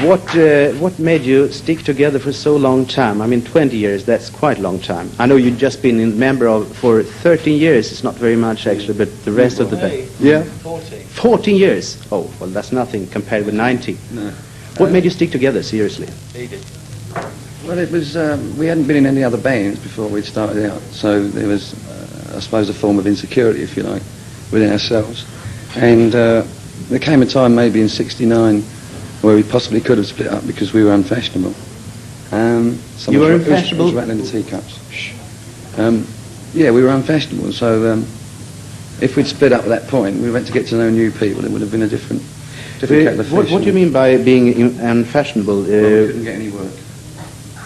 what made you stick together for so long time? I mean, 20 years, that's quite a long time. I know you've just been a member of for 13 years. It's not very much, actually, but the rest of the band. Yeah? 14. 14 years? Oh, well, that's nothing compared with 90. No. What made you stick together, seriously? He did. Well, it was, we hadn't been in any other bands before we'd started out, so there was, I suppose, a form of insecurity, if you like, within ourselves. And there came a time, maybe in '69, where we possibly could have split up because we were unfashionable. You were unfashionable? Who's rattling the teacups? Yeah, we were unfashionable, so if we'd split up at that point, we went to get to know new people, it would have been a different kettle of fish. What do you mean by being unfashionable? Well, we couldn't get any work.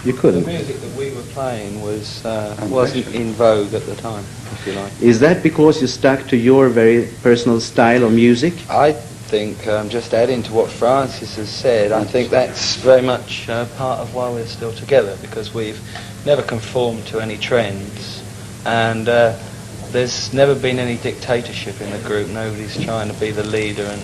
You couldn't? The music that we were playing wasn't in vogue at the time, if you like. Is that because you stuck to your very personal style of music? I think, just adding to what Francis has said, I think that's very much part of why we're still together, because we've never conformed to any trends, and there's never been any dictatorship in the group. Nobody's trying to be the leader and...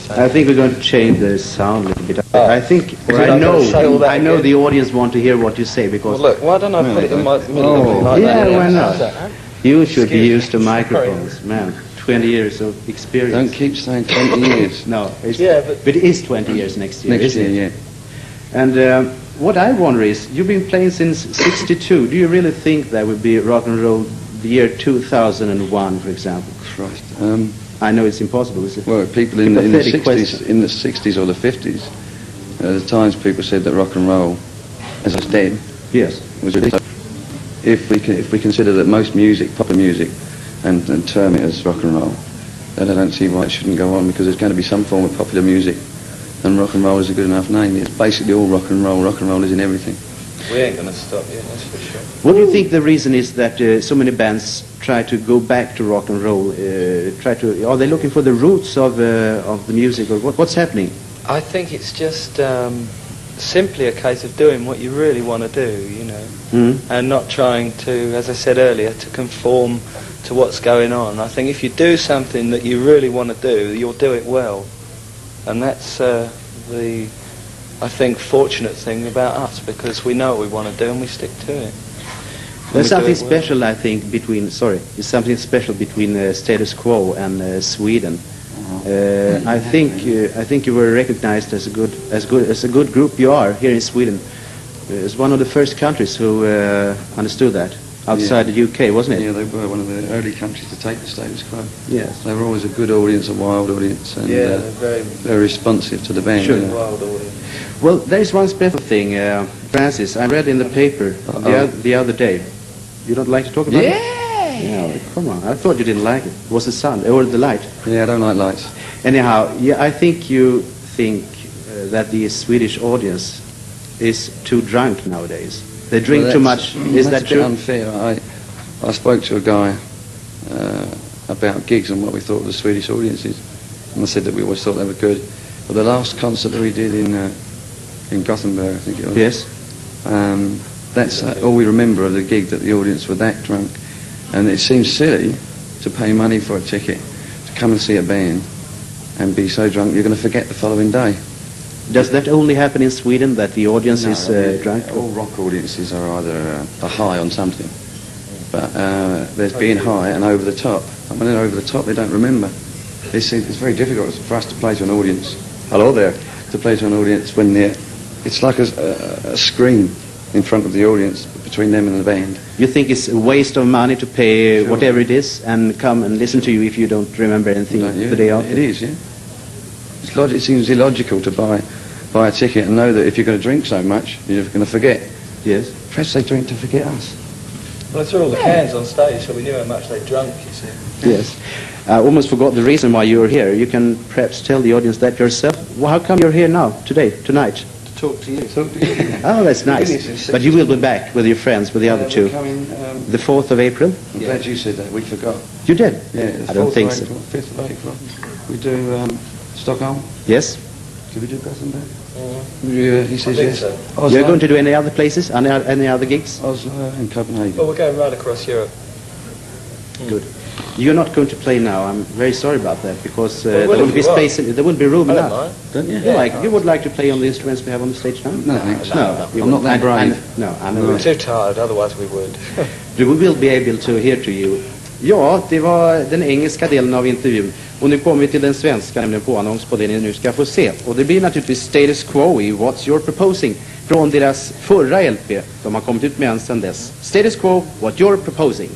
I think we're going to change the sound a little bit. I think, I know the audience want to hear what you say, because... Well, look, why don't I put it in my middle of it like that? Yeah, why not? You should be used to microphones, man. 20 years of experience. Don't keep saying 20 years. No, Yeah, but it is 20 years next year, Next isn't year, it? yeah. And what I wonder is, you've been playing since '62. Do you really think that would be rock and roll the year 2001, for example? Christ. I know it's impossible, is it? Well, people in the Pathetic 60s, question. in the 60s or the 50s, at times people said that rock and roll, as it's dead, Yes. was ridiculous. If we consider that most music, popular music, and term it as rock and roll, then I don't see why it shouldn't go on, because there's going to be some form of popular music, and rock and roll is a good enough name. It's basically all rock and roll. Rock and roll is in everything. We ain't going to stop yet, that's for sure. What do you think the reason is that so many bands try to go back to rock and roll? Are they looking for the roots of the music, or what's happening? I think it's just simply a case of doing what you really want to do, you know, and not trying to, as I said earlier, to conform to what's going on. I think if you do something that you really want to do, you'll do it well, and that's I think, fortunate thing about us, because we know what we want to do and we stick to it. There's something special, I think, between status quo and Sweden. I think you were recognized as a good group. You are here in Sweden. It's one of the first countries who understood that outside the UK, wasn't it? Yeah, they were one of the early countries to take the status quo. Yes. They were always a good audience, a wild audience, and they're very responsive to the band. Sure. You know. wild audience. Well, there is one special thing, Francis. I read in the paper the other day. You don't like to talk about it? Yeah, well, come on. I thought you didn't like it. It was the sun or the light. Yeah, I don't like lights. Anyhow, I think you think that the Swedish audience is too drunk nowadays. They drink too much. Is that true? That's a bit unfair. I spoke to a guy about gigs and what we thought of the Swedish audiences, and I said that we always thought they were good. But the last concert that we did in Gothenburg, I think it was. Yes. That's all we remember of the gig, that the audience were that drunk. And it seems silly to pay money for a ticket to come and see a band and be so drunk you're going to forget the following day. Does that only happen in Sweden, that the audience is drunk? All rock audiences are either high on something. But there's being high and over the top. And when they're over the top, they don't remember. It's very difficult for us to play to an audience. Hello there. To play to an audience when it's like a screen in front of the audience between them and the band. You think it's a waste of money to pay whatever it is and come and listen to you if you don't remember anything the day after? It is, yeah. It seems illogical to buy a ticket and know that if you're going to drink so much, you're going to forget. Yes. Perhaps they drink to forget us. Well, I saw all the cans on stage, so we knew how much they drunk, you see. Yes. I almost forgot the reason why you're here. You can perhaps tell the audience that yourself. Well, how come you're here now, tonight? Talk to you. Oh, that's nice. But you will be back with your friends, with the other two. Coming, the 4th of April? I'm glad you said that. We forgot. You did? Yeah, I don't think so. 5th of April. We do Stockholm. Yes. Do we do Gothenburg? Yeah, he says yes. So. Oslo, You're going to do any other places? Any other gigs? Oslo and Copenhagen. Well, we're going right across Europe. Good. You're not going to play now. I'm very sorry about that because Well, there wouldn't be you are. space. There wouldn't be room I don't enough. mind. Don't you? You would like to play on the instruments we have on the stage now? No, thanks. No, you I'm not wouldn't. that brave. No, I know. We're too tired, otherwise we would. We will be able to hear to you. Ja, det var den engelska delen av intervjun. Och nu kommer vi till den svenska, nämligen påannons på det ni nu ska få se. Och det blir naturligtvis Status Quo i What's You're Proposing från deras förra LP. De har kommit ut med en sedan dess. Status Quo, What You're Proposing.